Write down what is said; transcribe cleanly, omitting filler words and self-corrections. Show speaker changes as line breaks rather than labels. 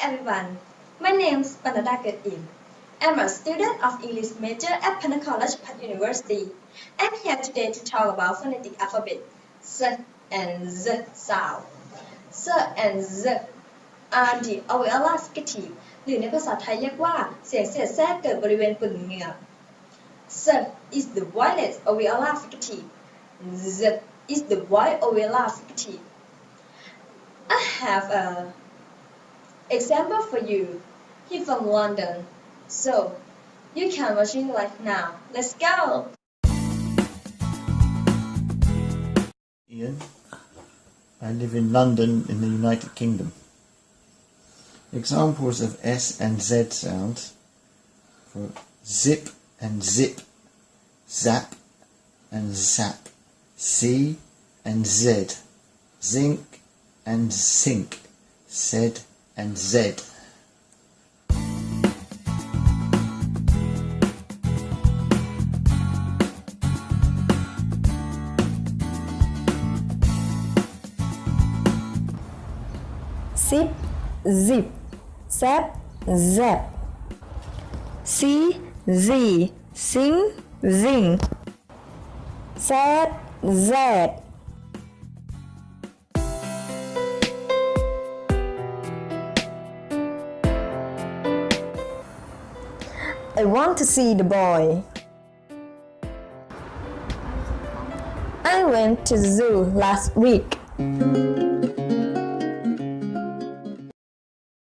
everyone. My name is Phantda Kerd-im. I'm a student of English major at Phantda University. I'm here today to talk about phonetic alphabet, S and Z sound. S and Z are the alveolar fricative หรือในภาษาไทยเรียกว่าเสียงเศษแทรกเกิดบริเวณปึ่งเหงือก S is the voiceless alveolar fricative. Z is the voice alveolar fricative. I have a example for you. He's from London, so you can watch it right now. Let's go.
Ian. I live in London in the United Kingdom. Examples of S and Z sounds for zip and zip, zap and zap, C and Z, zinc and sink, Z and Z.
Zip, zip, zap, zap. C, Z, sing, zing. Z, Z. I want to see the boy. I went to the zoo last week.